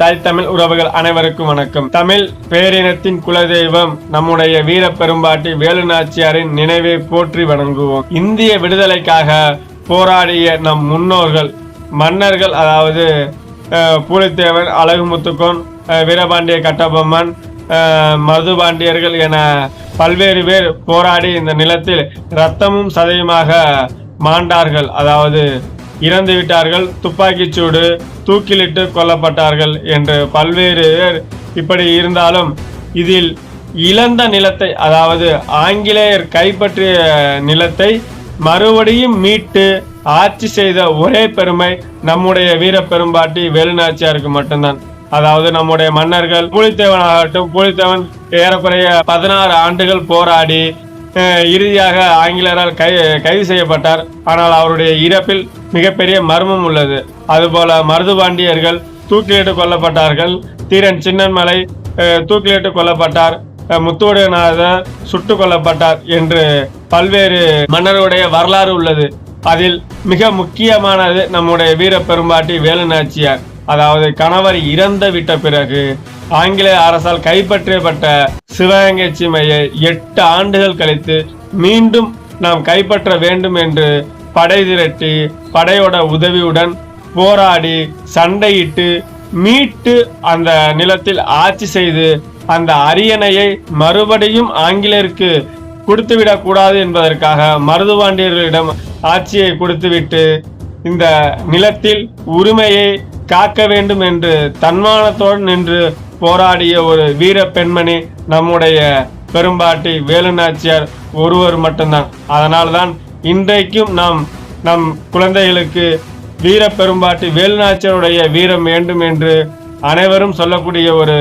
தாய் தமிழ் உறவுகள் அனைவருக்கும் வணக்கம். தமிழ் பேரினத்தின் குலதெய்வம் நம்முடைய வீர பெரும்பாட்டி வேலு நாச்சியாரின் நினைவை போற்றி வணங்குவோம். இந்திய விடுதலைக்காக போராடிய நம் முன்னோர்கள் மன்னர்கள், அதாவது பூலித்தேவன், அழகுமுத்துக்கோன், வீரபாண்டிய கட்டபொம்மன், மருதுபாண்டியர்கள் என பல்வேறு பேர் போராடி இந்த நிலத்தில் இரத்தமும் சதையுமாக மாண்டார்கள், அதாவது இறந்து விட்டார்கள், துப்பாக்கிச்சூடு, தூக்கிலிட்டு கொல்லப்பட்டார்கள் என்று பல்வேறு பேர். இப்படி இருந்தாலும் இதில் இழந்த நிலத்தை, அதாவது ஆங்கிலேயர் கைப்பற்றிய நிலத்தை மறுபடியும் மீட்டு ஆட்சி செய்த ஒரே பெருமை நம்முடைய வீர பெரும்பாட்டி வேலு நாச்சியாருக்கு மட்டும்தான். அதாவது நம்முடைய மன்னர்கள் பூலித்தேவன் ஆகட்டும், பூலித்தேவன் ஏறக்குறைய 16 ஆண்டுகள் போராடி இறுதியாக ஆங்கிலேயரால் கைது செய்யப்பட்டார். ஆனால் அவருடைய இறப்பில் மிகப்பெரிய மர்மம் உள்ளது. அதுபோல மருதுபாண்டியர்கள் தூக்கிலிட்டு கொல்லப்பட்டார்கள், தீரன் சின்னன்மலை தூக்கிலிட்டு கொல்லப்பட்டார், முத்துவடுகநாதர் சுட்டு கொல்லப்பட்டார் என்று பல்வேறு மன்னருடைய வரலாறு உள்ளது. அதில் மிக முக்கியமானது நம்முடைய வீர பெரும்பாட்டி வேலு நாச்சியார். அதாவது கணவர் இறந்து விட்ட பிறகு ஆங்கிலேய அரசால் கைப்பற்றப்பட்ட சிவகங்கை சீமையை 8 ஆண்டுகள் கழித்து மீண்டும் நாம் கைப்பற்ற வேண்டும் என்று படை திரட்டி படையோட உதவியுடன் போராடி சண்டையிட்டு மீட்டு அந்த நிலத்தில் ஆட்சி செய்து அந்த அரியணையை மறுபடியும் ஆங்கிலேயருக்கு கொடுத்துவிடக் கூடாது என்பதற்காக மருதுபாண்டியர்களிடம் ஆட்சியை கொடுத்துவிட்டு இந்த நிலத்தில் உரிமையை காக்க வேண்டும் என்று தன்மானத்தோடு நின்று போராடிய ஒரு வீர பெண்மணி நம்முடைய பெரும்பாட்டி வேலு நாச்சியார் ஒருவர் மட்டும்தான். அதனால்தான் இன்றைக்கும் நம் குழந்தைகளுக்கு வீர பெரும்பாட்டி வேலு நாச்சியாருடைய வீரம் வேண்டும் என்று அனைவரும் சொல்லக்கூடிய ஒரு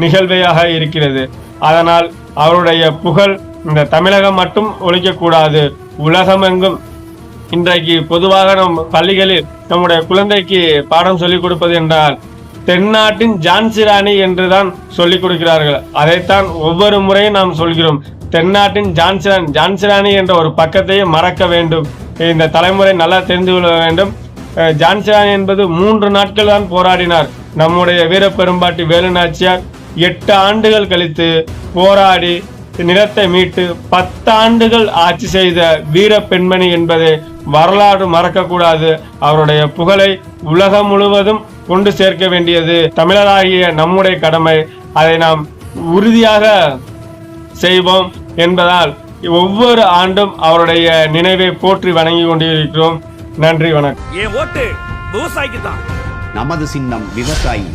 நிகழ்வையாக இருக்கிறது. அதனால் அவருடைய புகழ் இந்த தமிழகம் மட்டும் ஒழிக்கக்கூடாது, உலகமெங்கும். இன்றைக்கு பொதுவாக நம் பள்ளிகளில் நம்முடைய குழந்தைக்கு பாடம் சொல்லிக் கொடுப்பது என்றால் தென்னாட்டின் ஜான்சி ராணி என்றுதான் சொல்லிக் கொடுக்கிறார்கள். அதைத்தான் ஒவ்வொரு முறையும் நாம் சொல்கிறோம், தென்னாட்டின் ஜான்சி ராணி என்ற ஒரு பக்கத்தையே மறக்க வேண்டும். இந்த தலைமுறை நல்லா தெரிந்து கொள்ள வேண்டும். ஜான்சி ராணி என்பது 3 நாட்கள் தான் போராடினார். நம்முடைய வீர பெரும்பாட்டி வேலு நாச்சியார் 8 ஆண்டுகள் கழித்து போராடி நிலத்தை மீட்டு 10 ஆண்டுகள் ஆட்சி செய்த வீர பெண்மணி என்பதை வரலாறு மறக்கக்கூடாது. அவருடைய புகழை உலகம் முழுவதும் கொண்டு சேர்க்க வேண்டியது தமிழராகிய நம்முடைய கடமை. அதை நாம் உறுதியாக செய்வோம் என்பதால் ஒவ்வொரு ஆண்டும் அவருடைய நினைவை போற்றி வணங்கி கொண்டிருக்கிறோம். நன்றி, வணக்கம். என் ஓட்டு விவசாயிக்கு தான். நமது சின்னம் விவசாயி.